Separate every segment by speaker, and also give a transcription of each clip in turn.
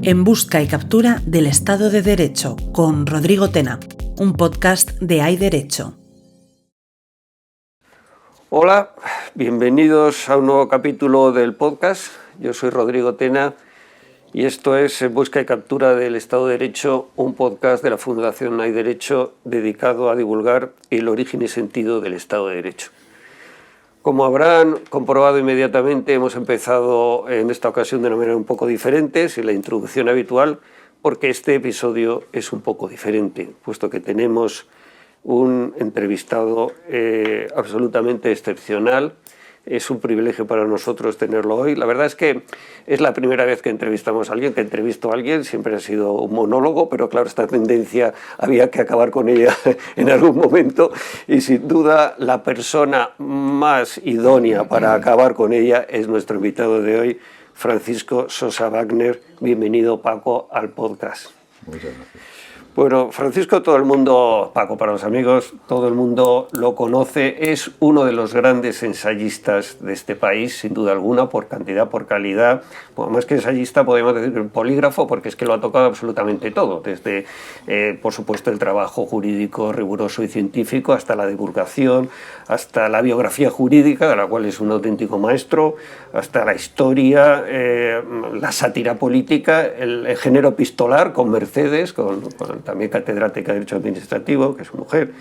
Speaker 1: En busca y captura del Estado de Derecho, con Rodrigo Tena, un podcast de Hay Derecho.
Speaker 2: Hola, bienvenidos a un nuevo capítulo del podcast. Yo soy Rodrigo Tena y esto es En busca y captura del Estado de Derecho, un podcast de la Fundación Hay Derecho dedicado a divulgar el origen y sentido del Estado de Derecho. Como habrán comprobado inmediatamente, hemos empezado en esta ocasión de una manera un poco diferente, sin la introducción habitual, porque este episodio es un poco diferente, puesto que tenemos un entrevistado absolutamente excepcional. Es un privilegio para nosotros tenerlo hoy. La verdad es que es la primera vez que entrevistamos a alguien, que entrevisto a alguien. Siempre ha sido un monólogo, pero claro, esta tendencia había que acabar con ella en algún momento. Y sin duda la persona más idónea para acabar con ella es nuestro invitado de hoy, Francisco Sosa Wagner. Bienvenido, Paco, al podcast.
Speaker 3: Muchas gracias.
Speaker 2: Bueno, Francisco, todo el mundo, Paco para los amigos, todo el mundo lo conoce, es uno de los grandes ensayistas de este país, sin duda alguna, por cantidad, por calidad. Bueno, más que ensayista podemos decir polígrafo, porque es que lo ha tocado absolutamente todo, desde, por supuesto, el trabajo jurídico riguroso y científico, hasta la divulgación, hasta la biografía jurídica, de la cual es un auténtico maestro, hasta la historia, la sátira política, el género epistolar con Mercedes, también catedrática de Derecho Administrativo, que es su mujer,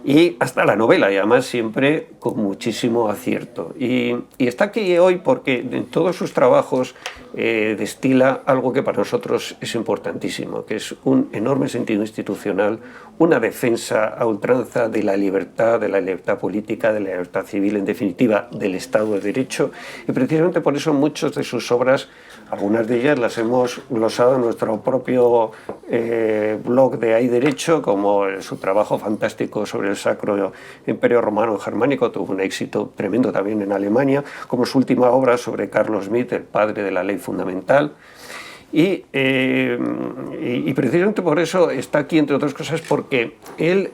Speaker 2: y hasta la novela, y además siempre con muchísimo acierto. Y está aquí hoy porque en todos sus trabajos destila algo que para nosotros es importantísimo, que es un enorme sentido institucional, una defensa a ultranza de la libertad política, de la libertad civil, en definitiva, del Estado de Derecho. Y precisamente por eso muchas de sus obras, algunas de ellas las hemos glosado en nuestro propio blog de Hay Derecho, como su trabajo fantástico sobre el Sacro Imperio Romano Germánico, tuvo un éxito tremendo también en Alemania, como su última obra sobre Carl Schmitt, el padre de la ley fundamental. Y precisamente por eso está aquí, entre otras cosas, porque él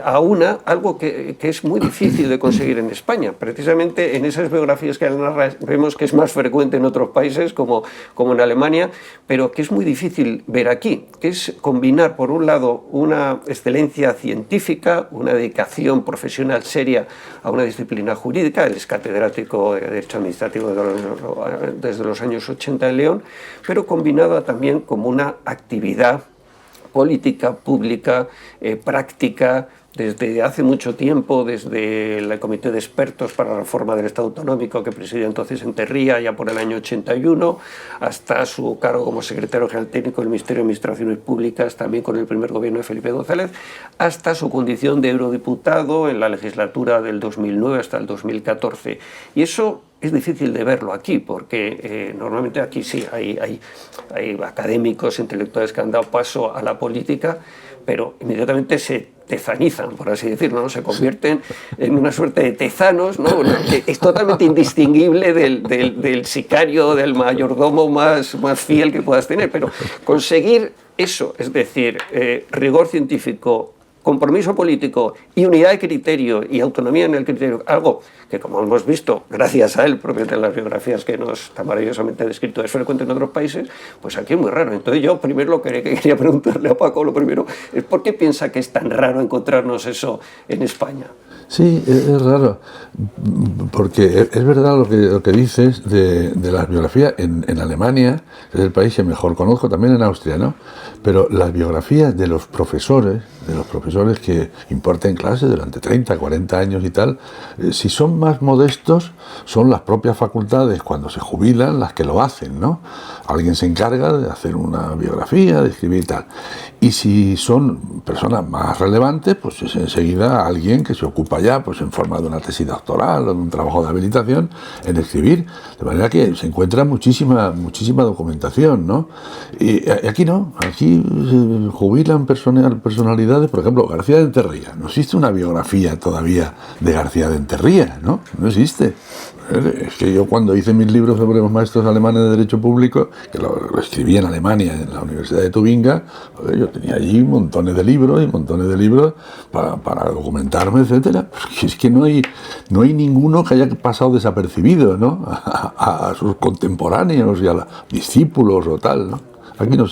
Speaker 2: aúna algo que es muy difícil de conseguir en España. Precisamente en esas biografías que él narra vemos que es más frecuente en otros países, como en Alemania, pero que es muy difícil ver aquí, que es combinar, por un lado, una excelencia científica, una dedicación profesional seria a una disciplina jurídica. Él es catedrático de Derecho Administrativo desde los años 80 en León, pero combinado también como una actividad política, pública, práctica, desde hace mucho tiempo, desde el Comité de Expertos para la Reforma del Estado Autonómico que presidía entonces Enterría, ya por el año 81, hasta su cargo como secretario general técnico del Ministerio de Administraciones Públicas, también con el primer gobierno de Felipe González, hasta su condición de eurodiputado en la legislatura del 2009 hasta el 2014. Y eso es difícil de verlo aquí, porque normalmente aquí sí hay académicos, intelectuales que han dado paso a la política, pero inmediatamente se tezanizan, por así decirlo, ¿no? Se convierten en una suerte de tezanos, ¿no? Que es totalmente indistinguible del sicario, del mayordomo más fiel que puedas tener, pero conseguir eso, es decir, rigor científico, compromiso político y unidad de criterio y autonomía en el criterio, algo que, como hemos visto, gracias a él, propiamente en las biografías que nos tan maravillosamente ha descrito, es frecuente en otros países, pues aquí es muy raro. Entonces yo primero lo que quería preguntarle a Paco, lo primero, es ¿por qué piensa que es tan raro encontrarnos eso en España?
Speaker 3: Sí, es raro, porque es verdad lo que dices de las biografías en Alemania, que es el país que mejor conozco, también en Austria, ¿no? Pero las biografías de los profesores que imparten clases durante 30, 40 años y tal, si son más modestos, son las propias facultades cuando se jubilan las que lo hacen, ¿no? Alguien se encarga de hacer una biografía, de escribir y tal. Y si son personas más relevantes, pues es enseguida alguien que se ocupa ya, pues en forma de una tesis doctoral o de un trabajo de habilitación, en escribir. De manera que se encuentra muchísima documentación, ¿no? Y aquí no, aquí se jubilan personalidades, por ejemplo, García de Enterría. No existe una biografía todavía de García de Enterría, ¿no? No existe. Es que yo cuando hice mis libros sobre los maestros alemanes de Derecho Público, que lo escribí en Alemania, en la Universidad de Tubinga, yo tenía allí montones de libros para documentarme, etcétera. Es que no hay ninguno que haya pasado desapercibido, ¿no? A sus contemporáneos y a los discípulos o tal, ¿no? Aquí no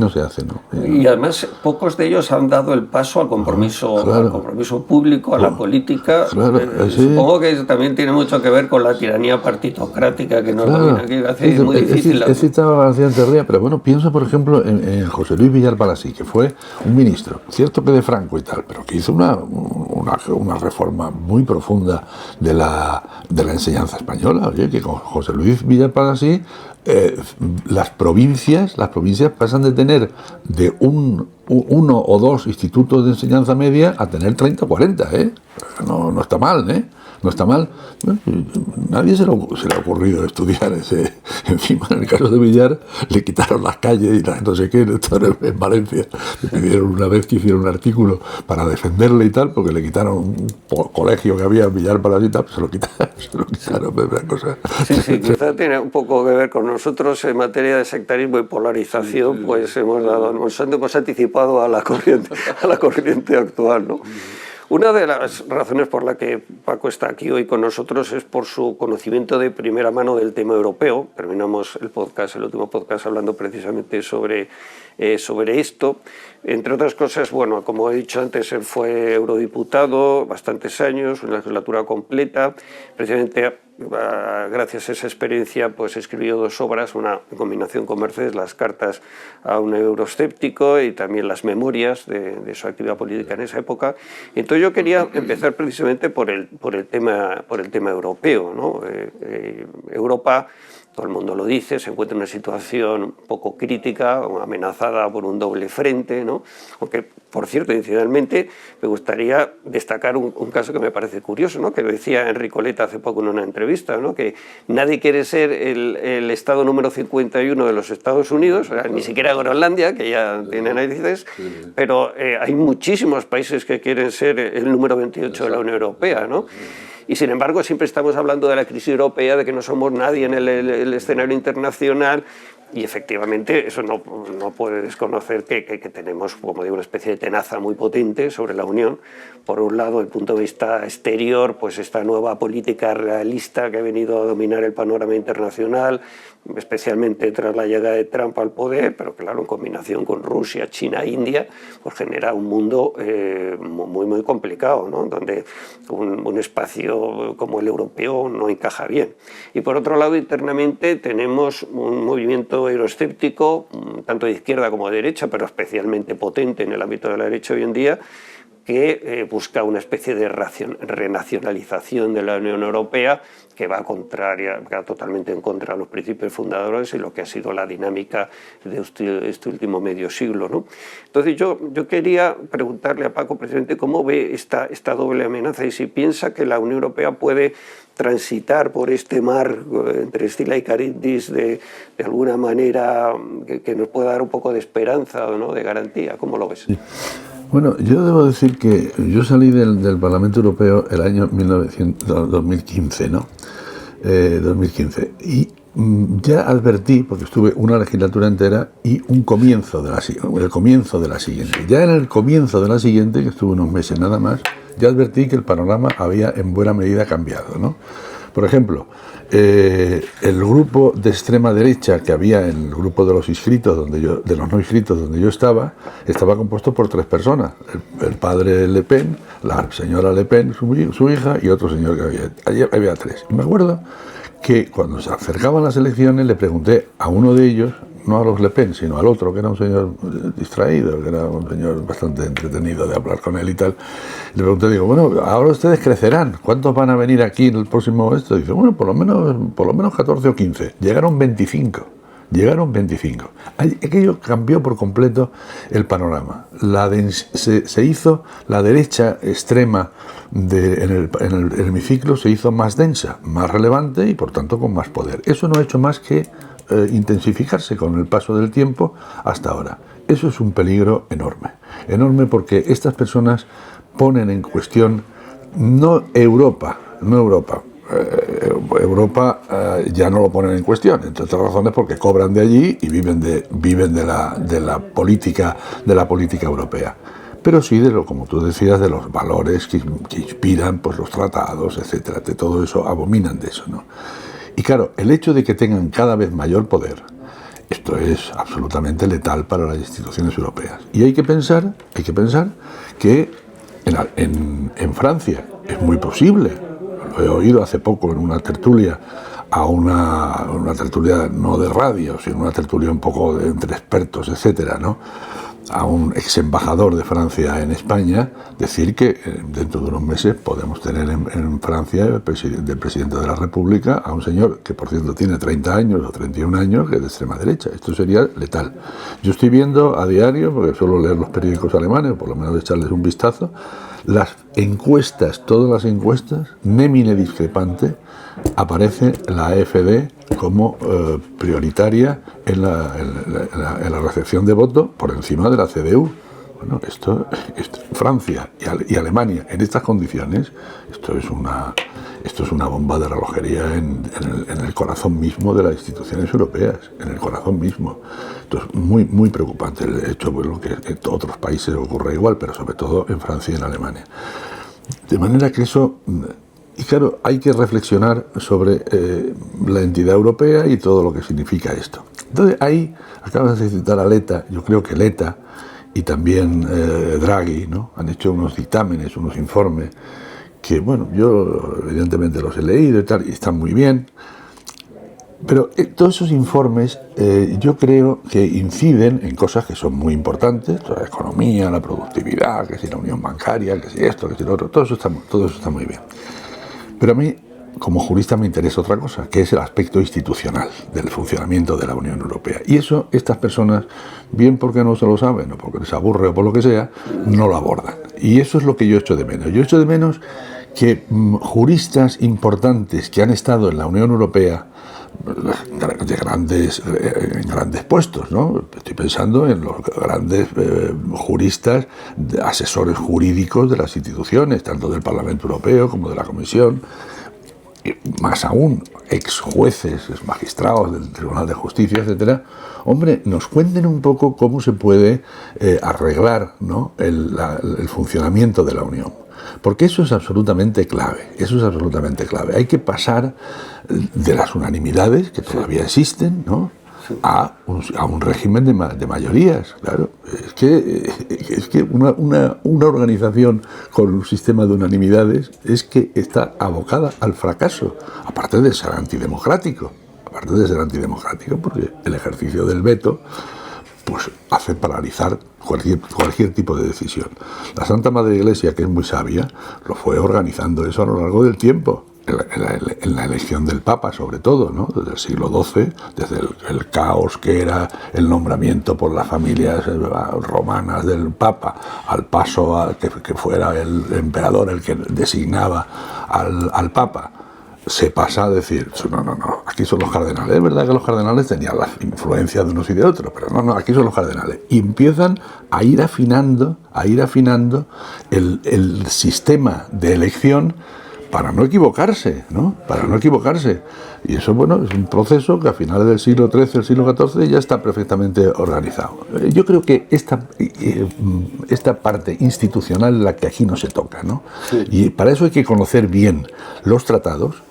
Speaker 3: se hace, ¿no?
Speaker 2: Y además pocos de ellos han dado el paso al compromiso,
Speaker 3: claro.
Speaker 2: al compromiso público, a la política.
Speaker 3: Claro, sí.
Speaker 2: Supongo que eso también tiene mucho que ver con la tiranía partitocrática que nos domina aquí, hace muy difícil.
Speaker 3: He citado a García Enterría, pero bueno, pienso por ejemplo en José Luis Villar Palasí, que fue un ministro, cierto que de Franco y tal, pero que hizo una reforma muy profunda de la enseñanza española. Oye, que con José Luis Villar Palasí las provincias pasan de tener de uno o dos institutos de enseñanza media a tener 30 o 40, ¿eh? No está mal, ¿eh? No está mal. Nadie se le ha ocurrido estudiar ese. Encima, en el caso de Villar, le quitaron las calles y no sé qué, en Valencia. Le pidieron una vez que hiciera un artículo para defenderle y tal, porque le quitaron un colegio que había en Villar para y tal, se lo quitaron, una cosa.
Speaker 2: Sí, quizá tiene un poco que ver con nosotros en materia de sectarismo y polarización, pues hemos anticipado a la corriente actual, ¿no? Una de las razones por la que Paco está aquí hoy con nosotros es por su conocimiento de primera mano del tema europeo. Terminamos el último podcast, hablando precisamente sobre esto. Entre otras cosas, bueno, como he dicho antes, él fue eurodiputado bastantes años, una legislatura completa. Precisamente gracias a esa experiencia, pues escribió 2 obras, una en combinación con Mercedes, las cartas a un euroescéptico y también las memorias de su actividad política en esa época. Entonces yo quería empezar precisamente por el tema europeo, ¿no? Europa, todo el mundo lo dice, se encuentra en una situación un poco crítica, amenazada por un doble frente, ¿no? Aunque, por cierto, incidentalmente, me gustaría destacar un caso que me parece curioso, ¿no? Que lo decía Enrico Letta hace poco en una entrevista, ¿no? Que nadie quiere ser el estado número 51 de los Estados Unidos, o sea, ni siquiera Groenlandia, que ya tiene narices, pero hay muchísimos países que quieren ser el número 28 de la Unión Europea, ¿no? Y sin embargo siempre estamos hablando de la crisis europea, de que no somos nadie en el escenario internacional, y efectivamente eso no puede desconocer que tenemos, como digo, una especie de tenaza muy potente sobre la Unión. Por un lado, desde el punto de vista exterior, pues esta nueva política realista que ha venido a dominar el panorama internacional, especialmente tras la llegada de Trump al poder, pero claro, en combinación con Rusia, China, India, pues genera un mundo muy complicado, ¿no? Donde un espacio como el europeo no encaja bien. Y por otro lado, internamente tenemos un movimiento euroescéptico, tanto de izquierda como de derecha, pero especialmente potente en el ámbito de la derecha hoy en día, que busca una especie de renacionalización de la Unión Europea que va totalmente en contra de los principios fundadores y lo que ha sido la dinámica de este último medio siglo, ¿no? Entonces yo quería preguntarle a Paco precisamente cómo ve esta doble amenaza y si piensa que la Unión Europea puede transitar por este mar entre Scylla y Charybdis de alguna manera que nos pueda dar un poco de esperanza, ¿no? De garantía. ¿Cómo lo ves?
Speaker 3: Sí. Bueno, yo debo decir que yo salí del Parlamento Europeo el año 2015, ¿no? 2015. Y ya advertí, porque estuve una legislatura entera y el comienzo de la siguiente. Ya en el comienzo de la siguiente, que estuve unos meses nada más, ya advertí que el panorama había en buena medida cambiado, ¿no? Por ejemplo, el grupo de extrema derecha que había en el grupo de los inscritos, de los no inscritos donde yo estaba compuesto por 3 personas: el padre Le Pen, la señora Le Pen, su hija, y otro señor que había. Allí había 3. Y me acuerdo que cuando se acercaban las elecciones le pregunté a uno de ellos, no a los Le Pen, sino al otro, que era un señor distraído, que era un señor bastante entretenido de hablar con él y tal. Le pregunté, digo, bueno, ahora ustedes crecerán, ¿cuántos van a venir aquí en el próximo esto? Dice, bueno, por lo menos 14 o 15. Llegaron 25. Aquello cambió por completo el panorama. Se hizo la derecha extrema en el hemiciclo, se hizo más densa, más relevante y por tanto con más poder. Eso no ha hecho más que intensificarse con el paso del tiempo hasta ahora. Eso es un peligro enorme porque estas personas ponen en cuestión no Europa, ya no lo ponen en cuestión, entre otras razones porque cobran de allí y viven de la política europea. Pero sí como tú decías, de los valores que inspiran pues los tratados, etcétera, de todo eso, abominan de eso, ¿no? Y claro, el hecho de que tengan cada vez mayor poder esto es absolutamente letal para las instituciones europeas. Y hay que pensar que en Francia es muy posible, lo he oído hace poco en una tertulia, una tertulia no de radio, sino una tertulia un poco entre expertos, etcétera, ¿no?, a un ex embajador de Francia en España, decir que dentro de unos meses podemos tener en Francia del presidente de la República a un señor que, por cierto, tiene 30 años o 31 años, que es de extrema derecha. Esto sería letal. Yo estoy viendo a diario, porque suelo leer los periódicos alemanes, o por lo menos echarles un vistazo, las encuestas, todas las encuestas, nemine discrepante, aparece la AfD como prioritaria en la recepción de voto por encima de la CDU. Bueno, esto Francia y Alemania en estas condiciones, esto es una bomba de relojería en el corazón mismo de las instituciones europeas, en el corazón mismo. Esto es muy, muy preocupante. El hecho, bueno, que en otros países ocurre igual, pero sobre todo en Francia y en Alemania. De manera que eso... Y claro, hay que reflexionar sobre la entidad europea y todo lo que significa esto. Entonces ahí, acabas de citar a Letta, yo creo que Letta y también Draghi, ¿no?, han hecho unos dictámenes, unos informes, que bueno, yo evidentemente los he leído y tal, y están muy bien, pero todos esos informes yo creo que inciden en cosas que son muy importantes, la economía, la productividad, que si la unión bancaria, que si esto, que si lo otro, todo eso está muy bien. Pero a mí, como jurista, me interesa otra cosa, que es el aspecto institucional del funcionamiento de la Unión Europea. Y eso, estas personas, bien porque no se lo saben, o porque les aburre, o por lo que sea, no lo abordan. Y eso es lo que yo echo de menos. Yo echo de menos que juristas importantes que han estado en la Unión Europea, en grandes puestos, ¿no? Estoy pensando en los grandes juristas, asesores jurídicos de las instituciones, tanto del Parlamento Europeo como de la Comisión, y más aún, ex jueces, ex magistrados del Tribunal de Justicia, etcétera. Hombre, nos cuenten un poco cómo se puede arreglar, ¿no?, el funcionamiento de la Unión. Porque eso es absolutamente clave, Hay que pasar de las unanimidades, que todavía existen, ¿no?, a un régimen de mayorías. Claro, es que una organización con un sistema de unanimidades es que está abocada al fracaso, aparte de ser antidemocrático, porque el ejercicio del veto pues hace paralizar cualquier tipo de decisión. La Santa Madre Iglesia, que es muy sabia, lo fue organizando eso a lo largo del tiempo, en la elección del Papa, sobre todo, ¿no?, desde el siglo XII, desde el caos que era el nombramiento por las familias romanas del Papa, al paso a que fuera el emperador el que designaba al Papa. Se pasa a decir, no, aquí son los cardenales. Es verdad que los cardenales tenían la influencia de unos y de otros, pero no, aquí son los cardenales. Y empiezan a ir afinando el sistema de elección para no equivocarse, ¿no? Y eso, bueno, es un proceso que a finales del siglo XIII, el siglo XIV ya está perfectamente organizado. Yo creo que esta parte institucional es la que aquí no se toca, ¿no? Sí. Y para eso hay que conocer bien los tratados,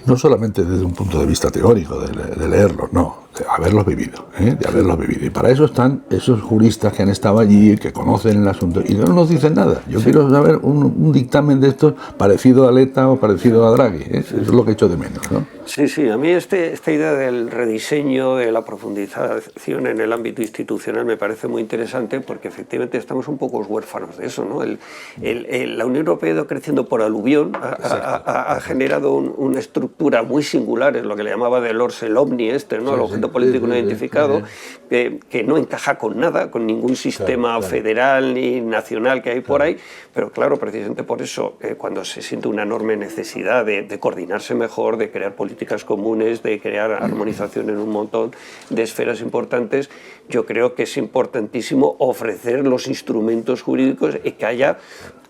Speaker 3: no solamente desde un punto de vista teórico, de leerlos, no, de haberlos vivido, Y para eso están esos juristas que han estado allí, que conocen el asunto, y no nos dicen nada. Yo quiero saber un dictamen de estos parecido a Letta o parecido a Draghi, Eso es lo que echo de menos, ¿no?
Speaker 2: Sí, a mí esta idea del rediseño, de la profundización en el ámbito institucional me parece muy interesante, porque efectivamente estamos un poco huérfanos de eso, ¿no? La Unión Europea ha ido creciendo por aluvión, ha generado una estructura muy singular, es lo que le llamaba Delors el OVNI, ¿no? El objeto político no identificado, que no encaja con nada, con ningún sistema federal ni nacional que hay por ahí, pero claro, precisamente por eso, cuando se siente una enorme necesidad de coordinarse mejor, de crear políticas comunes, de crear armonización en un montón de esferas importantes, yo creo que es importantísimo ofrecer los instrumentos jurídicos y que haya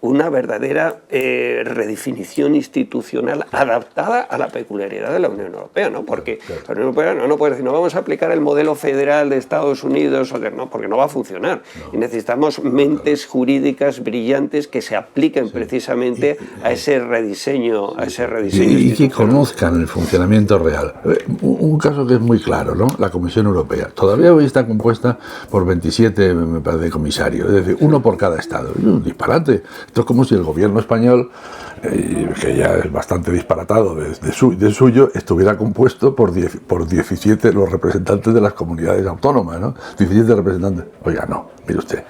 Speaker 2: una verdadera redefinición institucional adaptada a la peculiaridad de la Unión Europea, ¿no? Porque la Unión Europea no puede decir, no vamos a aplicar el modelo federal de Estados Unidos, no, porque no va a funcionar. Y necesitamos mentes jurídicas brillantes que se apliquen precisamente a ese rediseño
Speaker 3: y que conozcan el funcionamiento funcionamiento real. Un caso que es muy claro, ¿no? La Comisión Europea. Todavía hoy está compuesta por 27, me parece, comisarios, es decir, uno por cada Estado. Es un disparate. Esto es como si el gobierno español, que ya es bastante disparatado de suyo, estuviera compuesto por 17 los representantes de las comunidades autónomas, ¿no? 17 representantes. Oiga, no, mire usted.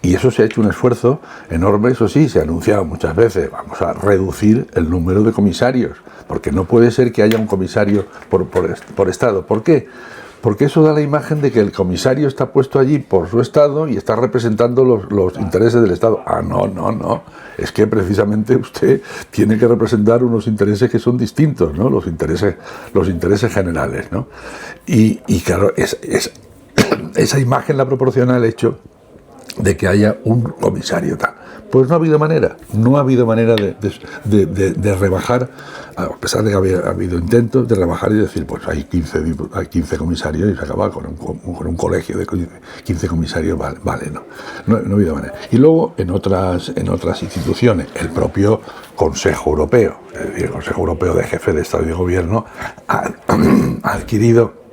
Speaker 3: Y eso se ha hecho un esfuerzo enorme, eso sí, se ha anunciado muchas veces, vamos a reducir el número de comisarios, porque no puede ser que haya un comisario por Estado. ¿Por qué? Porque eso da la imagen de que el comisario está puesto allí por su Estado y está representando los intereses del Estado. Ah, no. Es que precisamente usted tiene que representar unos intereses que son distintos, ¿no? Los intereses generales, ¿no? Y claro, esa imagen la proporciona el hecho de que haya un comisario tal. Pues no ha habido manera de rebajar, a pesar de que ha habido intentos de rebajar y decir, pues hay 15 comisarios y se acaba con un colegio de 15 comisarios, vale, no ha habido manera. Y luego en otras instituciones, el propio Consejo Europeo, es decir, el Consejo Europeo de Jefes de Estado y de Gobierno ha adquirido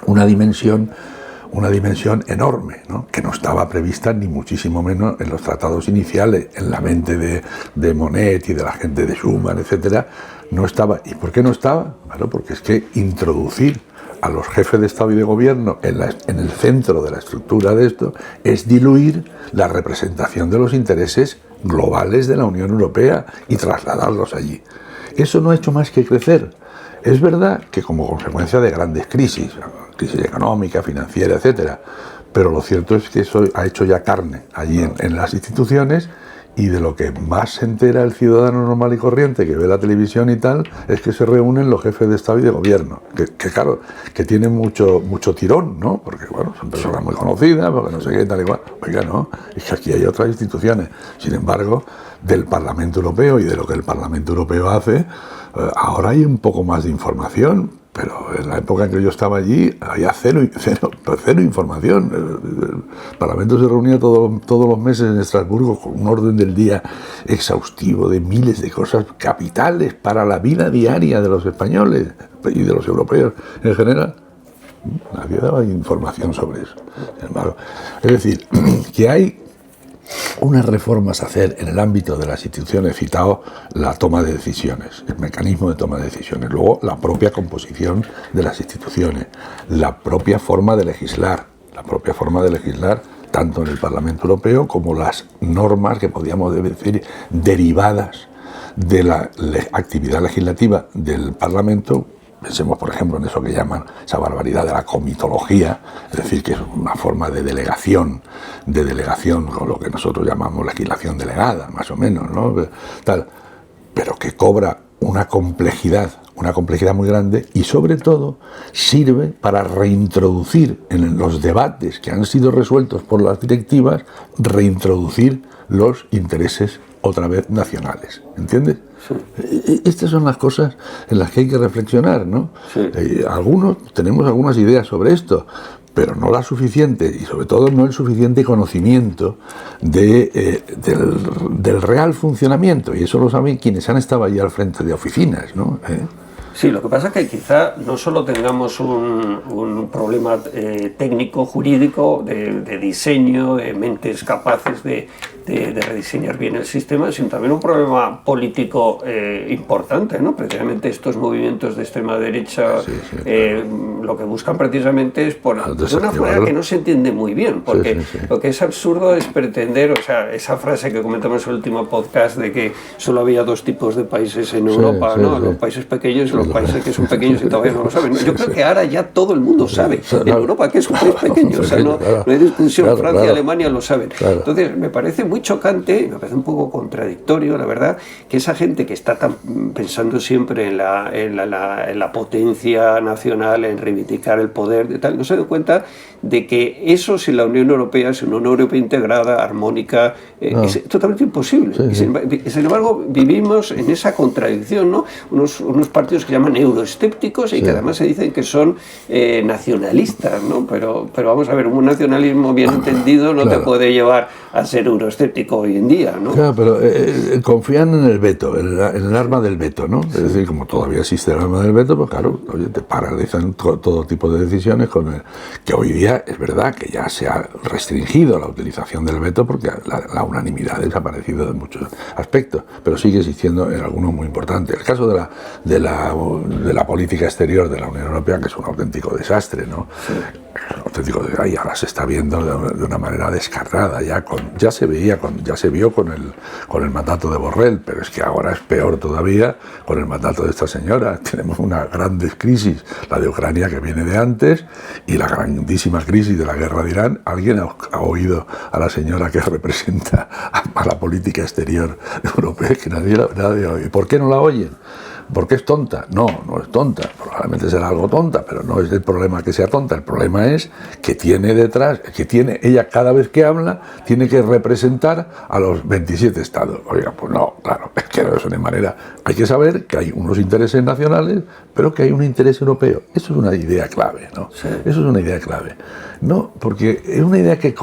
Speaker 3: una dimensión enorme, ¿no? Que no estaba prevista ni muchísimo menos en los tratados iniciales, en la mente de Monnet y de la gente de Schuman, etcétera, no estaba. ¿Y por qué no estaba? Bueno, porque es que introducir a los jefes de Estado y de Gobierno en el centro de la estructura de esto es diluir la representación de los intereses globales de la Unión Europea y trasladarlos allí. Eso no ha hecho más que crecer. Es verdad que como consecuencia de grandes crisis económica, financiera, etcétera, pero lo cierto es que eso ha hecho ya carne allí en las instituciones, y de lo que más se entera el ciudadano normal y corriente que ve la televisión y tal, es que se reúnen los jefes de Estado y de Gobierno, que claro, que tienen mucho tirón, ¿no? Porque bueno, son personas muy conocidas, porque no sé qué, tal y cual. Oiga, no, es que aquí hay otras instituciones. Sin embargo, del Parlamento Europeo y de lo que el Parlamento Europeo hace, ahora hay un poco más de información, pero en la época en que yo estaba allí había cero información. El Parlamento se reunía todos los meses en Estrasburgo con un orden del día exhaustivo de miles de cosas capitales para la vida diaria de los españoles y de los europeos en general. Nadie daba información sobre eso. Sin embargo, es decir, que hay unas reformas a hacer en el ámbito de las instituciones. He citado la toma de decisiones, el mecanismo de toma de decisiones, luego la propia composición de las instituciones, la propia forma de legislar, tanto en el Parlamento Europeo como las normas que podríamos decir derivadas de la actividad legislativa del Parlamento. Pensemos, por ejemplo, en eso que llaman esa barbaridad de la comitología, es decir, que es una forma de delegación con lo que nosotros llamamos legislación delegada, más o menos, ¿no? Tal, pero que cobra una complejidad muy grande y sobre todo sirve para reintroducir en los debates que han sido resueltos por las directivas, reintroducir los intereses otra vez nacionales, ¿entiendes? Sí. Estas son las cosas en las que hay que reflexionar, ¿no? Sí. Tenemos algunas ideas sobre esto, pero no la suficiente, y sobre todo no el suficiente conocimiento del real funcionamiento, y eso lo saben quienes han estado allí al frente de oficinas, ¿no?
Speaker 2: Sí, lo que pasa es que quizá no solo tengamos un problema técnico, jurídico, de diseño, de mentes capaces de rediseñar bien el sistema, sino también un problema político importante, ¿no? Precisamente estos movimientos de extrema derecha lo que buscan precisamente es de una manera que no se entiende muy bien, porque lo que es absurdo es pretender, o sea, esa frase que comentamos en el último podcast de que solo había dos tipos de países en Europa, ¿no? Los países pequeños y los países que son pequeños y todavía no lo saben. Yo creo que ahora ya todo el mundo sabe en Europa que es un país pequeño, o sea, no hay discusión, Francia y Alemania lo saben. Entonces, me parece muy chocante, me parece un poco contradictorio, la verdad, que esa gente que está pensando siempre en la potencia nacional, en reivindicar el poder, de tal, no se da cuenta de que eso sin la Unión Europea, sin una Unión Europea integrada, armónica, es totalmente imposible. Sin embargo, vivimos en esa contradicción, ¿no? Unos partidos que llaman euroescépticos y que además se dicen que son nacionalistas, ¿no? Pero vamos a ver, un nacionalismo bien entendido no te puede llevar a ser euroescéptico hoy en día, ¿no?
Speaker 3: Claro, pero confían en el veto, en el arma del veto, ¿no? Es decir, como todavía existe el arma del veto, pues claro, oye, te paralizan todo tipo de decisiones que hoy día es verdad que ya se ha restringido la utilización del veto porque la unanimidad ha desaparecido de muchos aspectos, pero sigue existiendo en algunos muy importantes. El caso de la política exterior de la Unión Europea, que es un auténtico desastre, ¿no? Sí. Y ahora se está viendo de una manera descarnada, ya se vio con el mandato de Borrell, pero es que ahora es peor todavía con el mandato de esta señora. Tenemos una gran crisis, la de Ucrania, que viene de antes, y la grandísima crisis de la guerra de Irán. ¿Alguien ha oído a la señora que representa a la política exterior europea? Que nadie oye. ¿Por qué no la oyen? ¿Por qué es tonta? No es tonta. Probablemente será algo tonta, pero no es el problema que sea tonta. El problema es que tiene detrás, ella cada vez que habla, tiene que representar a los 27 estados. Oiga, pues no, claro, es que no es una manera. Hay que saber que hay unos intereses nacionales, pero que hay un interés europeo. Eso es una idea clave, ¿no? Sí. Eso es una idea clave. No, porque es una idea que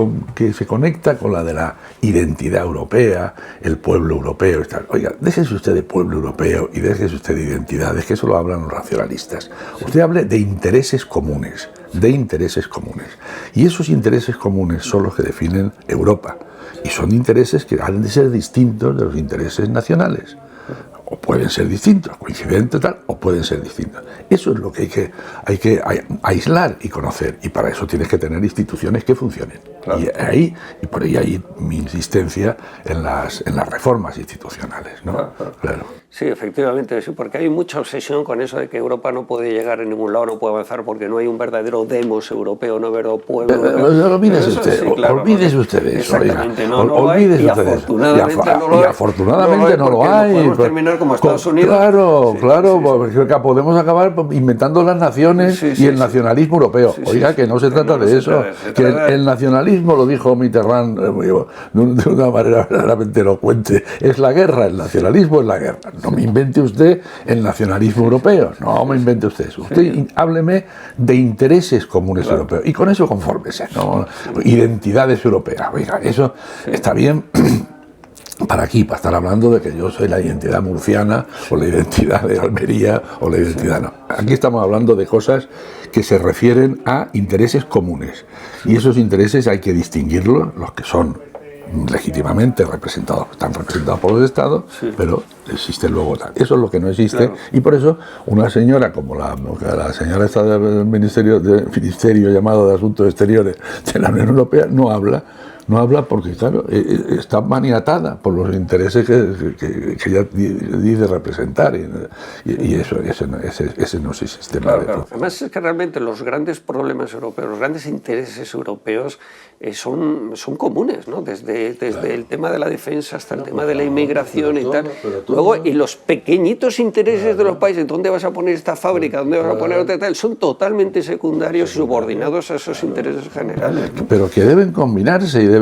Speaker 3: se conecta con la de la identidad europea, el pueblo europeo y tal. Oiga, déjese usted de pueblo europeo y déjese usted de identidades, que eso lo hablan los racionalistas. Usted hable de intereses comunes, Y esos intereses comunes son los que definen Europa. Y son intereses que han de ser distintos de los intereses nacionales. O pueden ser distintos, coincidentes tal, o pueden ser distintos. Eso es lo que hay que aislar y conocer, y para eso tienes que tener instituciones que funcionen. Claro. Y por ahí mi insistencia en las reformas institucionales, ¿no? Claro.
Speaker 2: Sí, efectivamente, sí, porque hay mucha obsesión con eso de que Europa no puede llegar a ningún lado, no puede avanzar porque no hay un verdadero demos europeo, no un verdadero pueblo europeo.
Speaker 3: Olvídese usted, sí, claro, olvídese usted de eso.
Speaker 2: Exactamente, no lo hay, y afortunadamente
Speaker 3: no lo hay.
Speaker 2: Podemos terminar como Estados Unidos.
Speaker 3: Claro, porque podemos acabar inventando las naciones y el nacionalismo europeo. Oiga, que no se trata de eso. El nacionalismo, lo dijo Mitterrand de una manera verdaderamente elocuente, es la guerra, el nacionalismo es la guerra. No me invente usted el nacionalismo europeo, no me invente usted eso. Usted hábleme de intereses comunes europeos y con eso confórmese, ¿no? Identidades europeas. Oiga, eso está bien para estar hablando de que yo soy la identidad murciana o la identidad de Almería o la identidad no. Aquí estamos hablando de cosas que se refieren a intereses comunes y esos intereses hay que distinguirlos, los que son legítimamente están representados por los estados, pero existe luego tal. Eso es lo que no existe, claro. Y por eso una señora como la señora esta del ministerio llamado de Asuntos Exteriores de la Unión Europea no habla porque, claro, está maniatada por los intereses que ella dice representar y ese no es el sistema.
Speaker 2: Claro. Además es que realmente los grandes problemas europeos, los grandes intereses europeos son comunes, ¿no? Desde el tema de la defensa hasta el tema de la inmigración y tal. Luego, y los pequeñitos intereses de los países, ¿dónde vas a poner esta fábrica? ¿Dónde vas a poner otra tal? Son totalmente secundarios y subordinados a esos intereses generales, ¿no?
Speaker 3: Pero que deben combinarse y deben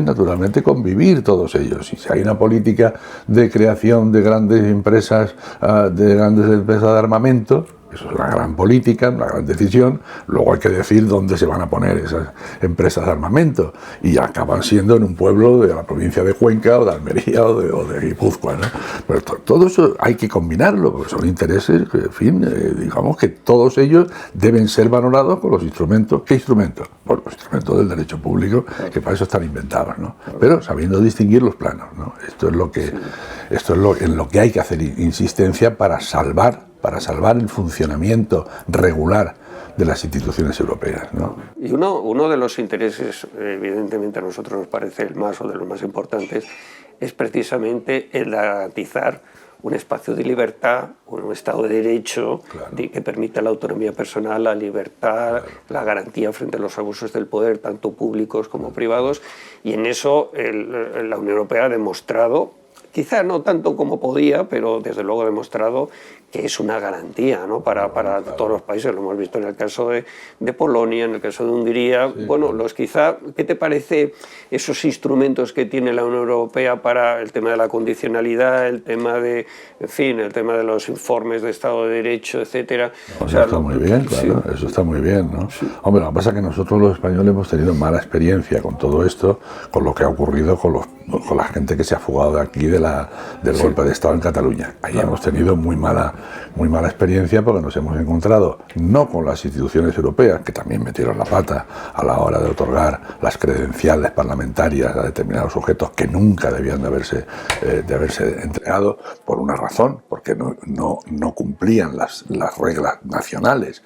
Speaker 3: naturalmente convivir todos ellos. Y si hay una política de creación de grandes empresas de armamento, eso es una gran política, una gran decisión. Luego hay que decir dónde se van a poner esas empresas de armamento y acaban siendo en un pueblo de la provincia de Cuenca o de Almería o de Guipúzcoa, ¿no? Pero todo eso hay que combinarlo porque son intereses que, en fin, digamos que todos ellos deben ser valorados con los instrumentos. ¿Qué instrumentos? Pues los instrumentos del derecho público, que para eso están inventados, ¿no? Pero sabiendo distinguir los planos, ¿no? Esto es en lo que hay que hacer insistencia para salvar el funcionamiento regular de las instituciones europeas, ¿no?
Speaker 2: Y uno de los intereses, evidentemente a nosotros nos parece el más o de los más importantes, es precisamente el garantizar un espacio de libertad, un Estado de Derecho, claro, que permita la autonomía personal, la libertad, claro, la garantía frente a los abusos del poder, tanto públicos como privados, y en eso la Unión Europea ha demostrado quizá no tanto como podía, pero desde luego ha demostrado que es una garantía, ¿no? para todos los países. Lo hemos visto en el caso de Polonia, en el caso de Hungría. Sí, bueno, ¿qué te parece esos instrumentos que tiene la Unión Europea para el tema de la condicionalidad, el tema de, en fin, el tema de los informes de Estado de Derecho, etcétera?
Speaker 3: Eso está muy bien, claro, eso está muy bien, ¿no? Sí. Hombre, lo que pasa es que nosotros los españoles hemos tenido mala experiencia con todo esto, con lo que ha ocurrido con la gente que se ha fugado de aquí del golpe de Estado en Cataluña. Ahí hemos tenido muy mala experiencia porque nos hemos encontrado no con las instituciones europeas, que también metieron la pata a la hora de otorgar las credenciales parlamentarias a determinados sujetos que nunca debían de haberse entregado por una razón, porque no cumplían las reglas nacionales.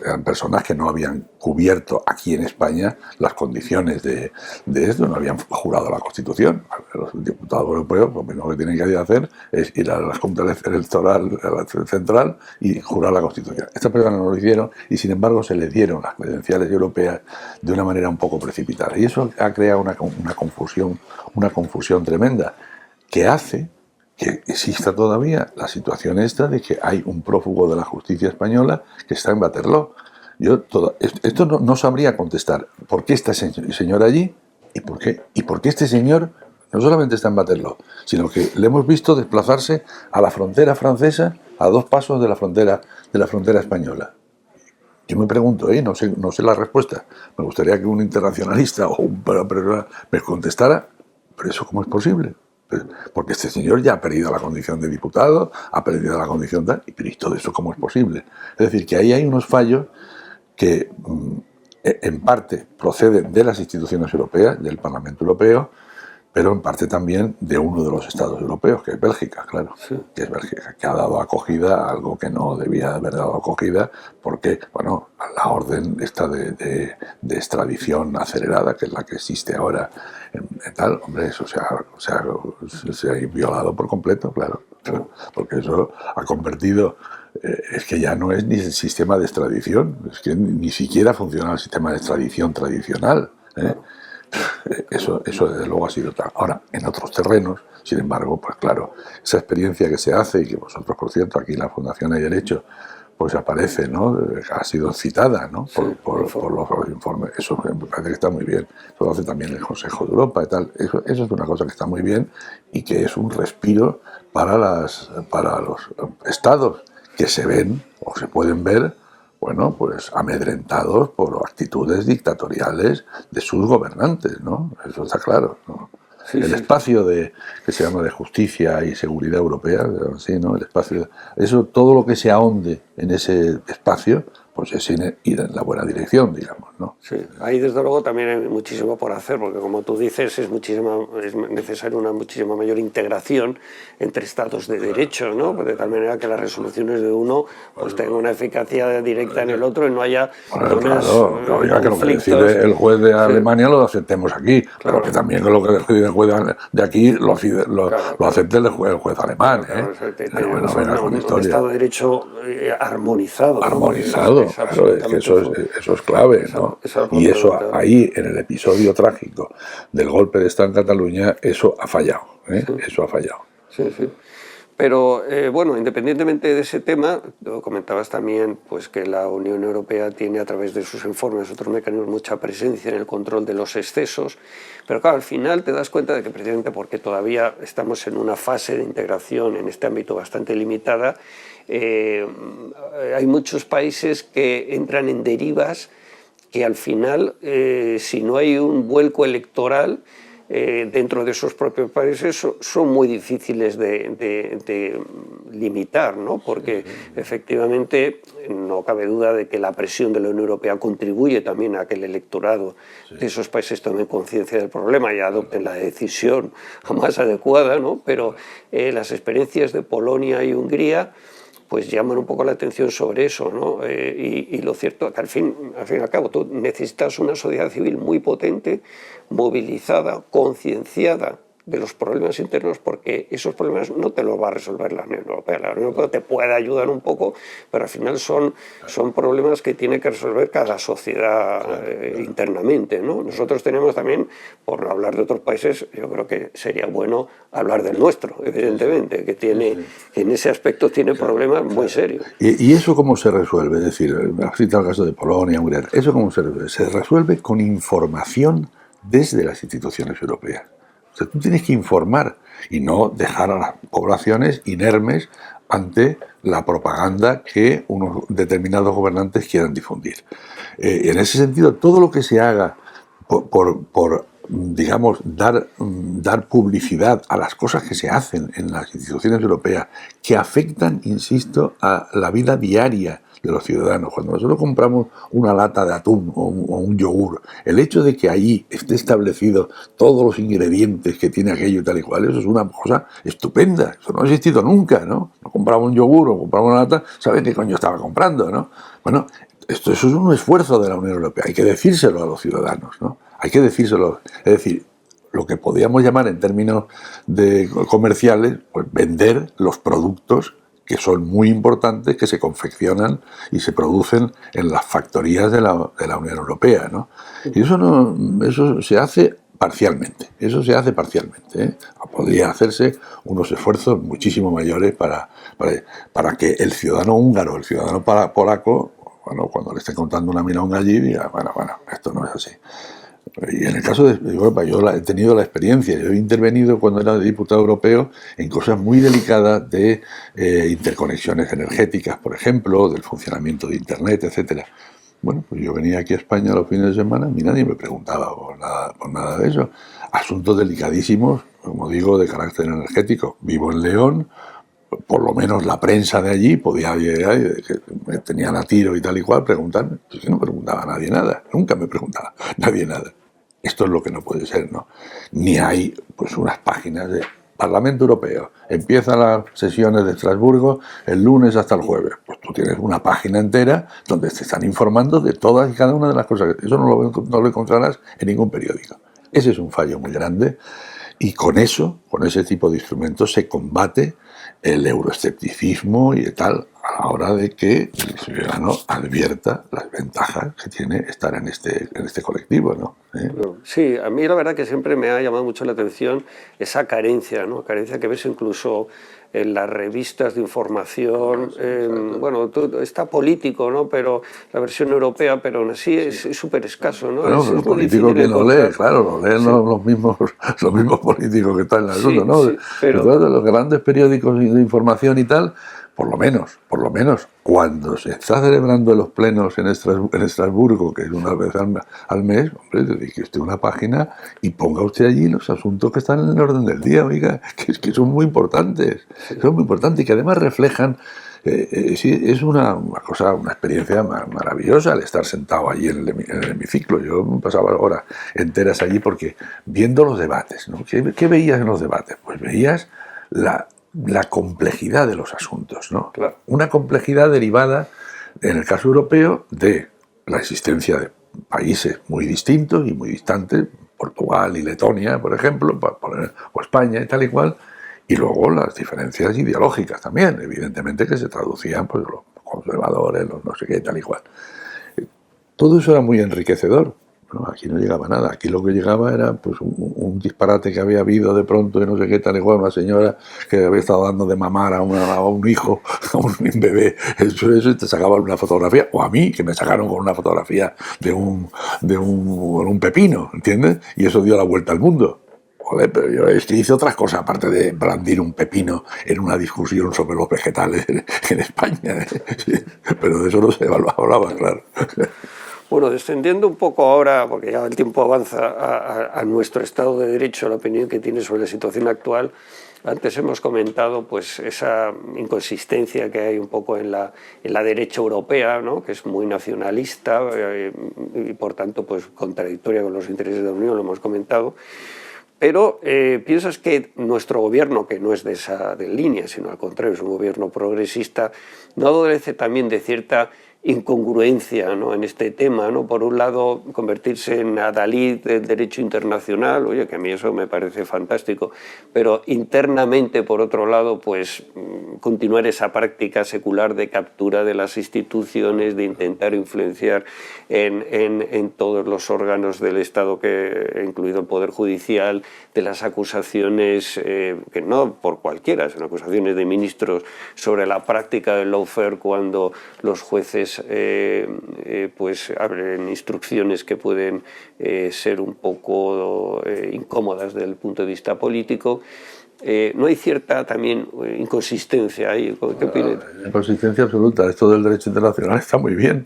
Speaker 3: Eran personas que no habían cubierto aquí en España las condiciones de esto, no habían jurado la Constitución. Los diputados europeos lo mismo que tienen que hacer es ir a la Junta Electoral Central y jurar la Constitución. Estas personas no lo hicieron y sin embargo se les dieron las credenciales europeas de una manera un poco precipitada. Y eso ha creado una confusión tremenda que hace que exista todavía la situación esta de que hay un prófugo de la justicia española que está en Waterloo. Esto no sabría contestar por qué está ese señor allí y por qué este señor no solamente está en Waterloo, sino que le hemos visto desplazarse a la frontera francesa a 2 pasos de la frontera española. Yo me pregunto, no sé la respuesta. Me gustaría que un internacionalista o un persona me contestara, ¿pero eso cómo es posible? Porque este señor ya ha perdido la condición de diputado, ha perdido la condición tal, pero ¿y todo eso cómo es posible? Es decir, que ahí hay unos fallos que en parte proceden de las instituciones europeas, del Parlamento Europeo, pero en parte también de uno de los estados europeos, que es Bélgica, claro, sí. Que es Bélgica, que ha dado acogida a algo que no debía haber dado acogida, porque, bueno, la orden esta de extradición acelerada, que es la que existe ahora, en tal, hombre, eso se ha violado por completo, claro, porque eso ha convertido... es que ya no es ni el sistema de extradición, es que ni siquiera funciona el sistema de extradición tradicional, ¿eh? Eso desde luego ha sido tal. Ahora, en otros terrenos, sin embargo, pues claro, esa experiencia que se hace y que vosotros, por cierto, aquí en la Fundación Hay Derecho, pues aparece, ¿no? Ha sido citada, ¿no? Por los informes. Eso me parece que está muy bien. Eso lo hace también el Consejo de Europa y tal. Eso es una cosa que está muy bien y que es un respiro para los estados que se ven o se pueden ver, bueno, pues amedrentados por actitudes dictatoriales de sus gobernantes, ¿no? Eso está claro, ¿no? Sí, el espacio que se llama de justicia y seguridad europea, así, ¿no? El espacio, eso, todo lo que se ahonde en ese espacio, pues es ir en la buena dirección, digamos, ¿no?
Speaker 2: Sí, ahí desde luego también hay muchísimo por hacer, porque como tú dices, es necesaria una muchísima mayor integración entre estados de derecho, ¿no? De tal manera que las resoluciones de uno pues tengan una eficacia directa en el otro y no haya
Speaker 3: que lo que decide el juez de Alemania lo aceptemos aquí, pero que también lo que decide el juez de aquí lo acepte el juez alemán, ¿eh?
Speaker 2: Un estado de derecho armonizado.
Speaker 3: Armonizado. Claro, es que eso es clave, ¿no? Y eso ahí, en el episodio trágico del golpe de Estado en Cataluña, eso ha fallado, ¿eh? Sí. Eso ha fallado.
Speaker 2: Sí, sí. Pero, bueno, independientemente de ese tema, comentabas también pues, que la Unión Europea tiene a través de sus informes otros mecanismos mucha presencia en el control de los excesos, pero claro, al final te das cuenta de que precisamente porque todavía estamos en una fase de integración en este ámbito bastante limitada, hay muchos países que entran en derivas que al final, si no hay un vuelco electoral, dentro de esos propios países son muy difíciles de limitar, ¿no? Porque efectivamente no cabe duda de que la presión de la Unión Europea contribuye también a que el electorado de esos países tome conciencia del problema y adopten la decisión más adecuada, ¿no? Pero las experiencias de Polonia y Hungría pues llaman un poco la atención sobre eso, ¿no? Y lo cierto es que al fin y al cabo tú necesitas una sociedad civil muy potente, movilizada, concienciada de los problemas internos, porque esos problemas no te los va a resolver la Unión Europea. La Unión Europea te puede ayudar un poco, pero al final son problemas que tiene que resolver cada sociedad internamente, ¿no? Nosotros tenemos también, por no hablar de otros países, yo creo que sería bueno hablar del nuestro, evidentemente, que tiene, en ese aspecto tiene problemas muy serios.
Speaker 3: ¿Y eso cómo se resuelve? Es decir, has citado el caso de Polonia, Hungría. ¿Eso cómo se resuelve? Se resuelve con información desde las instituciones europeas. O sea, tú tienes que informar y no dejar a las poblaciones inermes ante la propaganda que unos determinados gobernantes quieran difundir. En ese sentido, todo lo que se haga por digamos, dar publicidad a las cosas que se hacen en las instituciones europeas, que afectan, insisto, a la vida diaria de los ciudadanos. Cuando nosotros compramos una lata de atún o un yogur, el hecho de que allí esté establecido todos los ingredientes que tiene aquello y tal y cual, eso es una cosa estupenda. Eso no ha existido nunca, ¿no? No compramos un yogur o compramos una lata, ¿saben qué coño estaba comprando, no? Bueno, eso es un esfuerzo de la Unión Europea. Hay que decírselo a los ciudadanos, ¿no? Hay que decírselo. Es decir, lo que podríamos llamar en términos comerciales, pues vender los productos que son muy importantes, que se confeccionan y se producen en las factorías de la Unión Europea, ¿no? Y eso se hace parcialmente. Eso se hace parcialmente, ¿eh? Podría hacerse unos esfuerzos muchísimo mayores para que el ciudadano húngaro, el ciudadano polaco, bueno, cuando le esté contando una milonga allí, diga, bueno, esto no es así. Y en el caso de Europa, yo he tenido la experiencia, yo he intervenido cuando era diputado europeo en cosas muy delicadas de interconexiones energéticas, por ejemplo, del funcionamiento de Internet, etcétera. Bueno, pues yo venía aquí a España los fines de semana y nadie me preguntaba por nada de eso. Asuntos delicadísimos, como digo, de carácter energético. Vivo en León, por lo menos la prensa de allí podía llegar, que me tenían a tiro y tal y cual, preguntarme. Pues que no preguntaba nadie nada, nunca me preguntaba nadie nada. Esto es lo que no puede ser, ¿no? Ni hay pues unas páginas de Parlamento Europeo. Empiezan las sesiones de Estrasburgo el lunes hasta el jueves. Pues tú tienes una página entera donde te están informando de todas y cada una de las cosas. Eso no lo encontrarás en ningún periódico. Ese es un fallo muy grande y con ese tipo de instrumentos se combate el euroescepticismo y tal a la hora de que el ciudadano advierta las ventajas que tiene estar en este colectivo, ¿no?
Speaker 2: Sí, a mí la verdad que siempre me ha llamado mucho la atención esa carencia, ¿no? Carencia que ves incluso en las revistas de información, bueno, está político, ¿no? Pero la versión europea, pero aún así es súper escaso, ¿no?
Speaker 3: Bueno, pero político que no lee, claro, lo leen los mismos políticos que están en el asunto, ¿no?
Speaker 2: Sí, pero
Speaker 3: entonces, los grandes periódicos de información y tal, por lo menos, cuando se está celebrando los plenos en Estrasburgo, que es una vez al mes, hombre, dedique usted una página y ponga usted allí los asuntos que están en el orden del día, oiga, que son muy importantes, y que además reflejan, es una experiencia maravillosa el estar sentado allí en el hemiciclo. Yo me pasaba horas enteras allí porque viendo los debates, ¿no? ¿Qué veías en los debates? Pues veías la complejidad de los asuntos, ¿no?
Speaker 2: Claro.
Speaker 3: Una complejidad derivada, en el caso europeo, de la existencia de países muy distintos y muy distantes, Portugal y Letonia, por ejemplo, o España y tal y cual, y luego las diferencias ideológicas también, evidentemente, que se traducían, pues, los conservadores, los no sé qué, tal y cual. Todo eso era muy enriquecedor. No, aquí no llegaba nada. Aquí lo que llegaba era pues un disparate que había habido de pronto y no sé qué tal igual, una señora que había estado dando de mamar a un hijo, a un bebé, eso y te sacaban una fotografía, o a mí, que me sacaron con una fotografía de un pepino, ¿entiendes? Y eso dio la vuelta al mundo. Joder, pero yo hice otras cosas aparte de brandir un pepino en una discusión sobre los vegetales en España, ¿eh? Pero de eso no se hablaba, claro.
Speaker 2: Bueno, descendiendo un poco ahora, porque ya el tiempo avanza, a nuestro Estado de Derecho, la opinión que tiene sobre la situación actual. Antes hemos comentado pues esa inconsistencia que hay un poco en la derecha europea, ¿no? Que es muy nacionalista y por tanto pues contradictoria con los intereses de la Unión, lo hemos comentado. Pero ¿piensas que nuestro gobierno, que no es de esa línea, sino al contrario, es un gobierno progresista, no adolece también de cierta incongruencia, ¿no?, en este tema, ¿no? Por un lado, convertirse en adalid del derecho internacional, oye, que a mí eso me parece fantástico, pero internamente, por otro lado, pues continuar esa práctica secular de captura de las instituciones, de intentar influenciar en todos los órganos del Estado, incluido el Poder Judicial, de las acusaciones, que no por cualquiera, sino acusaciones de ministros sobre la práctica del lawfare cuando los jueces pues abren instrucciones que pueden ser un poco incómodas desde el punto de vista político. ¿No hay cierta también inconsistencia ahí? ¿Qué opinas?
Speaker 3: Inconsistencia absoluta. Esto del derecho internacional está muy bien,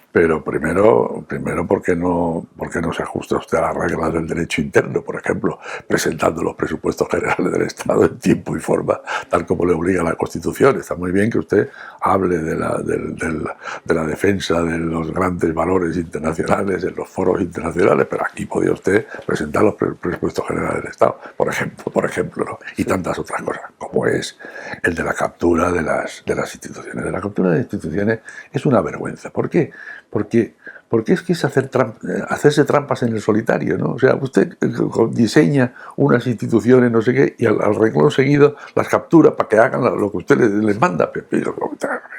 Speaker 3: pero primero ¿por qué no se ajusta usted a las reglas del derecho interno? Por ejemplo, presentando los presupuestos generales del Estado en tiempo y forma, tal como le obliga la Constitución. Está muy bien que usted hable de la defensa de los grandes valores internacionales en los foros internacionales, pero aquí podía usted presentar los presupuestos generales del Estado, por ejemplo, ¿no? Y tantas otras cosas, como es el de la captura de las instituciones. De la captura de las instituciones es una vergüenza. ¿Por qué? Porque es que es hacerse trampas en el solitario, ¿no? O sea, usted diseña unas instituciones, no sé qué, y al renglón seguido las captura para que hagan lo que usted les manda. Pero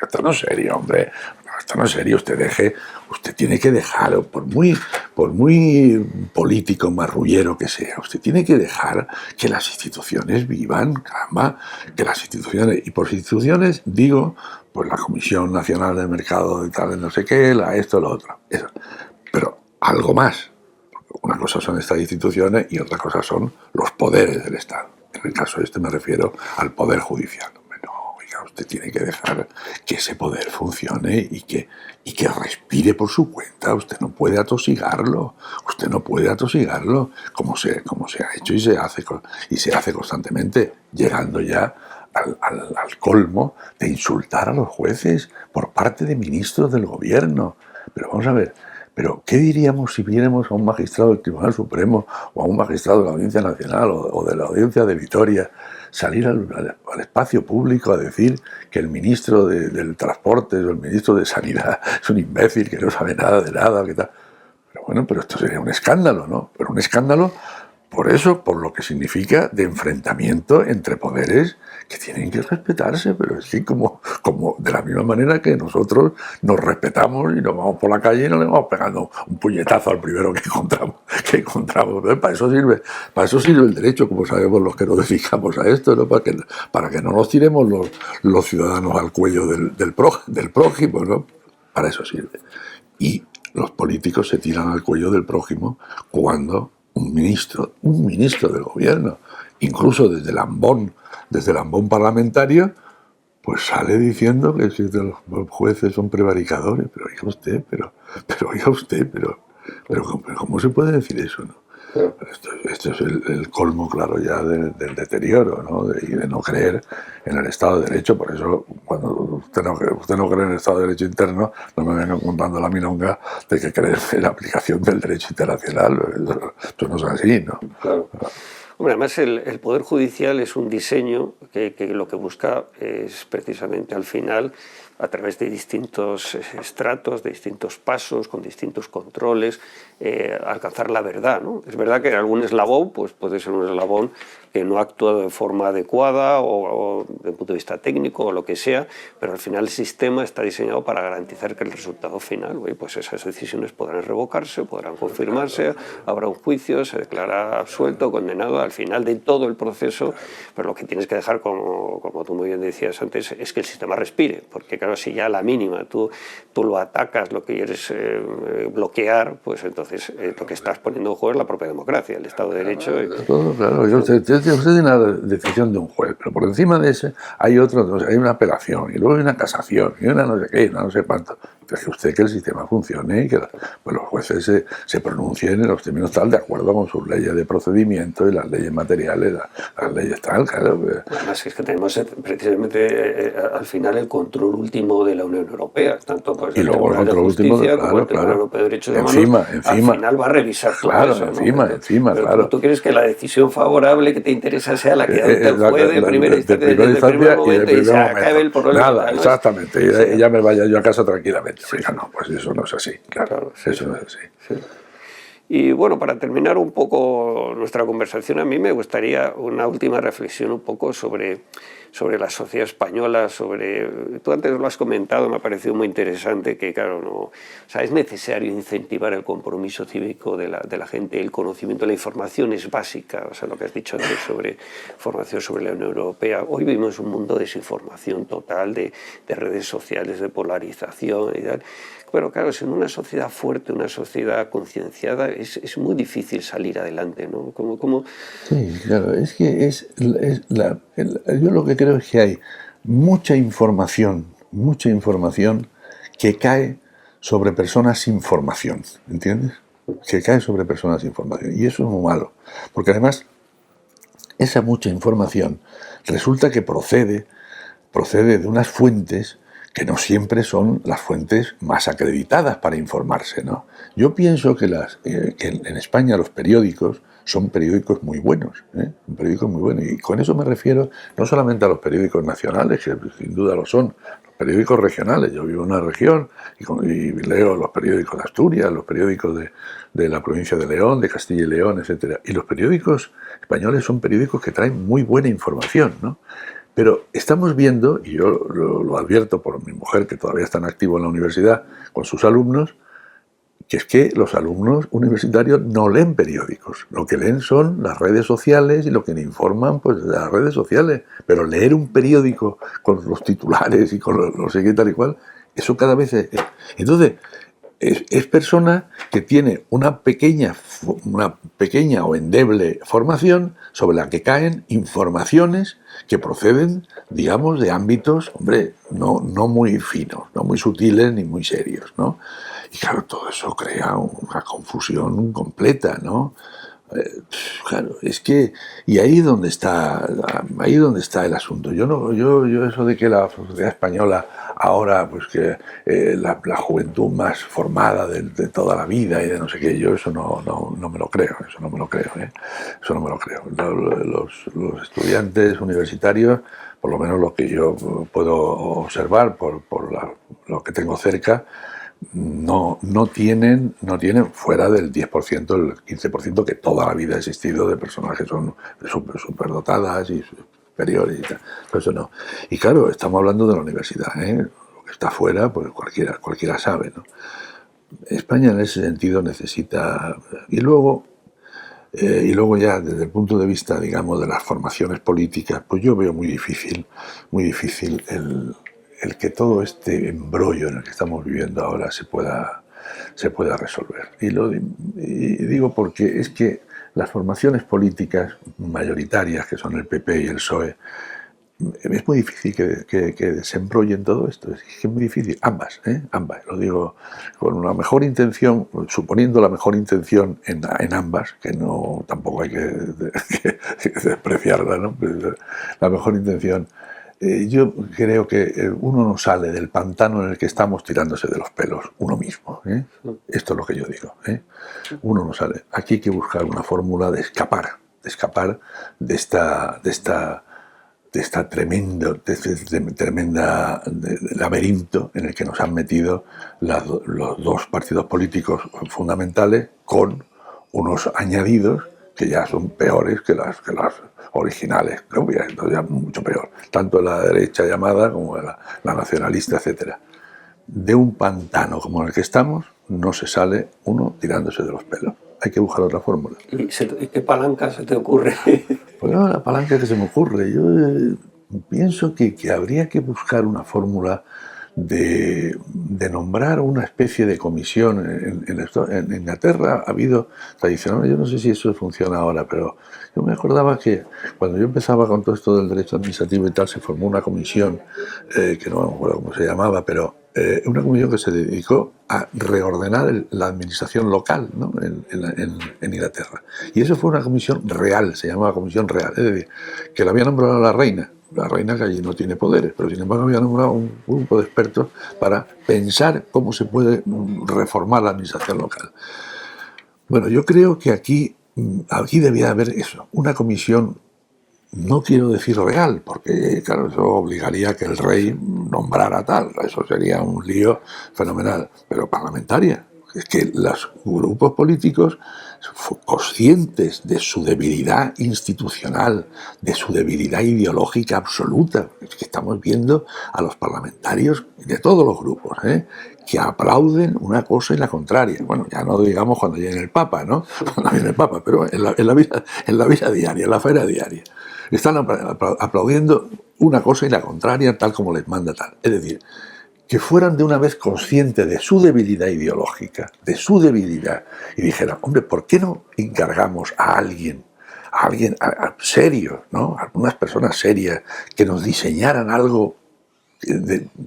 Speaker 3: esto no es serio, hombre. Esto no es serio. Usted tiene que dejar, por muy político marrullero que sea, usted tiene que dejar que las instituciones vivan, caramba, que las instituciones, y por instituciones digo, pues la Comisión Nacional del Mercado de tal, no sé qué, esto, lo otro. Eso. Pero algo más. Una cosa son estas instituciones y otra cosa son los poderes del Estado. En el caso este me refiero al Poder Judicial. No, oiga, usted tiene que dejar que ese poder funcione y que respire por su cuenta. Usted no puede atosigarlo. Como se ha hecho y se hace constantemente, llegando ya al colmo de insultar a los jueces por parte de ministros del gobierno. Pero vamos a ver, ¿qué diríamos si viéramos a un magistrado del Tribunal Supremo o a un magistrado de la Audiencia Nacional o de la Audiencia de Vitoria salir al espacio público a decir que el ministro del Transporte o el ministro de Sanidad es un imbécil, que no sabe nada de nada, que tal? Pero esto sería un escándalo, ¿no? Pero un escándalo por lo que significa de enfrentamiento entre poderes que tienen que respetarse, pero es que como de la misma manera que nosotros nos respetamos y nos vamos por la calle y no le vamos pegando un puñetazo al primero que encontramos. Para eso sirve el derecho, como sabemos los que nos dedicamos a esto, ¿no? Para que no nos tiremos los ciudadanos al cuello del prójimo, ¿no? Para eso sirve. Y los políticos se tiran al cuello del prójimo cuando un ministro del gobierno, incluso desde el ambón parlamentario, pues sale diciendo que los jueces son prevaricadores. Pero oiga usted, ¿cómo se puede decir eso, no? Esto es el colmo, claro, ya del deterioro, ¿no? De no creer en el Estado de Derecho. Por eso, cuando usted no cree en el Estado de Derecho interno, no me vengan contando la milonga de que cree en la aplicación del derecho internacional. Esto no es así, ¿no?
Speaker 2: Claro. Hombre, además el Poder Judicial es un diseño que lo que busca es precisamente al final, a través de distintos estratos, de distintos pasos, con distintos controles, alcanzar la verdad, ¿no? Es verdad que en algún eslabón pues puede ser un eslabón que no ha actuado de forma adecuada o desde el punto de vista técnico o lo que sea, pero al final el sistema está diseñado para garantizar que el resultado final, pues esas decisiones podrán revocarse, podrán confirmarse, habrá un juicio, se declara absuelto, condenado al final de todo el proceso, pero lo que tienes que dejar, como tú muy bien decías antes, es que el sistema respire, porque claro, si ya a la mínima tú lo atacas, lo que quieres bloquear, pues entonces lo que estás poniendo en juego es la propia democracia, el Estado de Derecho.
Speaker 3: Claro, usted tiene una decisión de un juez, pero por encima de ese hay una apelación, y luego hay una casación, y una no sé qué, no sé cuánto. Deje usted que el sistema funcione y que pues los jueces se pronuncien en los términos tal, de acuerdo con sus leyes de procedimiento y las leyes materiales, las leyes tal, claro.
Speaker 2: Además es que tenemos precisamente al final el control último de la Unión Europea, tanto pues
Speaker 3: y luego el control último,
Speaker 2: como el Tribunal Europeo de Derechos Humanos, al final va a revisar todo eso, ¿no?
Speaker 3: Encima,
Speaker 2: pero
Speaker 3: claro.
Speaker 2: tú quieres que la decisión favorable que te interesa sea la que adopta el juez de primera instancia, desde el primer momento, y se acabe el problema.
Speaker 3: Nada,
Speaker 2: ¿no?
Speaker 3: Exactamente, y ya me vaya yo a casa tranquilamente.
Speaker 2: Sí,
Speaker 3: Oiga, no, pues eso no es así, claro,
Speaker 2: sí,
Speaker 3: eso no es así.
Speaker 2: Sí. Y bueno, para terminar un poco nuestra conversación, a mí me gustaría una última reflexión un poco sobre la sociedad española, tú antes lo has comentado, me ha parecido muy interesante que, claro, o sea, es necesario incentivar el compromiso cívico de la gente, el conocimiento, la información es básica, o sea, lo que has dicho antes sobre formación sobre la Unión Europea. Hoy vivimos un mundo de desinformación total, de redes sociales, de polarización y tal. Pero claro, en una sociedad fuerte, una sociedad concienciada, es muy difícil salir adelante, ¿no?
Speaker 3: Sí, claro, es que yo lo que creo es que hay mucha información que cae sobre personas sin formación, ¿entiendes? Que cae sobre personas sin formación. Y eso es muy malo, porque además esa mucha información resulta que procede de unas fuentes que no siempre son las fuentes más acreditadas para informarse, ¿no? Yo pienso que en España los periódicos son periódicos muy buenos, son periódicos muy buenos, y con eso me refiero no solamente a los periódicos nacionales, que sin duda lo son, los periódicos regionales. Yo vivo en una región y leo los periódicos de Asturias, los periódicos de la provincia de León, de Castilla y León, etc. Y los periódicos españoles son periódicos que traen muy buena información, ¿no? Pero estamos viendo, y yo lo advierto por mi mujer, que todavía está en activo en la universidad con sus alumnos, que es que los alumnos universitarios no leen periódicos. Lo que leen son las redes sociales y lo que le informan, pues, de las redes sociales. Pero leer un periódico con los titulares y con lo siguiente tal y cual, eso cada vez es... Entonces, es persona que tiene una pequeña o endeble formación sobre la que caen informaciones que proceden, digamos, de ámbitos, hombre, no muy finos, no muy sutiles ni muy serios, ¿no? Y claro, todo eso crea una confusión completa, ¿no? Claro, es que... Y ahí donde está el asunto. Yo eso de que la sociedad española ahora, pues que la juventud más formada de toda la vida y de no sé qué, yo eso no me lo creo, eso no me lo creo. Los estudiantes universitarios, por lo menos lo que yo puedo observar por lo que tengo cerca, no tienen fuera del 10%, el 15% que toda la vida ha existido de personas que son superdotadas y superiores y tal. Eso no. Y claro, estamos hablando de la universidad, Lo que está fuera, pues cualquiera sabe, ¿no? España en ese sentido necesita... Y luego ya desde el punto de vista, digamos, de las formaciones políticas, pues yo veo muy difícil el que todo este embrollo en el que estamos viviendo ahora se pueda resolver. Y digo porque es que las formaciones políticas mayoritarias, que son el PP y el PSOE, es muy difícil que se embrollen todo esto. Es que es muy difícil. Ambas. Lo digo con una mejor intención, suponiendo la mejor intención en ambas, que no tampoco hay que despreciarla, ¿no? La mejor intención. Yo creo que uno no sale del pantano en el que estamos tirándose de los pelos, uno mismo. Esto es lo que yo digo. Uno no sale. Aquí hay que buscar una fórmula de escapar de esta tremenda laberinto en el que nos han metido los dos partidos políticos fundamentales, con unos añadidos que ya son peores que las originales, entonces ya mucho peor, tanto la derecha llamada como la nacionalista, etcétera. De un pantano como el que estamos no se sale uno tirándose de los pelos. Hay que buscar otra fórmula.
Speaker 2: ¿Y qué palanca se te ocurre?
Speaker 3: Pues no, la palanca que se me ocurre. Yo pienso que habría que buscar una fórmula de nombrar una especie de comisión. En Inglaterra ha habido tradicionalmente, yo no sé si eso funciona ahora, pero yo me acordaba que cuando yo empezaba con todo esto del derecho administrativo y tal, se formó una comisión, que no me acuerdo cómo se llamaba, pero una comisión que se dedicó a reordenar la administración local, ¿no? en Inglaterra. Y eso fue una comisión real, se llamaba comisión real, es decir, que la había nombrado la reina que allí no tiene poderes, pero sin embargo había nombrado un grupo de expertos para pensar cómo se puede reformar la administración local. Bueno, yo creo que aquí debía haber eso, una comisión no quiero decir real, porque claro, eso obligaría a que el rey nombrara tal, eso sería un lío fenomenal, pero parlamentaria. Es que los grupos políticos, conscientes de su debilidad institucional, de su debilidad ideológica absoluta, es que estamos viendo a los parlamentarios de todos los grupos, que aplauden una cosa y la contraria. Bueno, ya no digamos cuando viene el Papa, ¿no? Cuando viene el Papa, pero en la vida diaria, en la faena diaria. Están aplaudiendo una cosa y la contraria tal como les manda tal. Es decir, que fueran de una vez conscientes de su debilidad ideológica, de su debilidad, y dijeran, hombre, ¿por qué no encargamos a alguien serio, ¿no? Algunas personas serias que nos diseñaran algo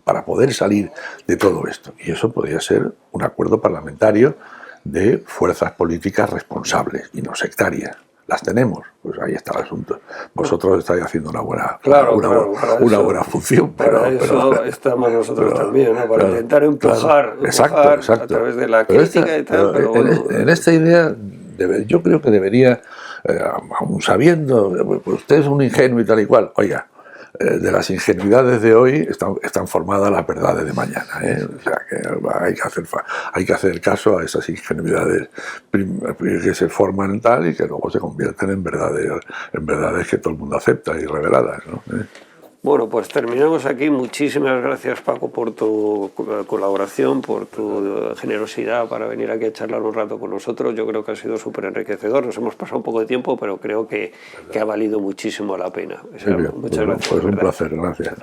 Speaker 3: para poder salir de todo esto? Y eso podría ser un acuerdo parlamentario de fuerzas políticas responsables y no sectarias. Las tenemos, pues ahí está el asunto. Vosotros estáis haciendo una buena función.
Speaker 2: Para eso estamos nosotros también, ¿no? Para intentar empujar
Speaker 3: exacto.
Speaker 2: a través de la crítica y tal. Pero bueno,
Speaker 3: en esta idea, yo creo que debería, aun sabiendo, pues usted es un ingenuo y tal y cual, oiga, de las ingenuidades de hoy están formadas las verdades de mañana, O sea que hay que hacer caso a esas ingenuidades que se forman tal y que luego se convierten en verdades que todo el mundo acepta y reveladas, ¿no?
Speaker 2: Bueno, pues terminamos aquí. Muchísimas gracias, Paco, por tu colaboración, por tu generosidad para venir aquí a charlar un rato con nosotros. Yo creo que ha sido súper enriquecedor. Nos hemos pasado un poco de tiempo, pero creo que ha valido muchísimo la pena. O sea, muchas gracias.
Speaker 3: Pues un placer, gracias.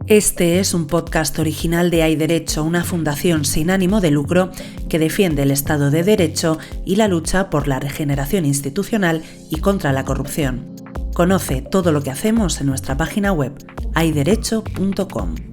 Speaker 1: Este es un podcast original de Hay Derecho, una fundación sin ánimo de lucro que defiende el Estado de Derecho y la lucha por la regeneración institucional y contra la corrupción. Conoce todo lo que hacemos en nuestra página web hayderecho.com.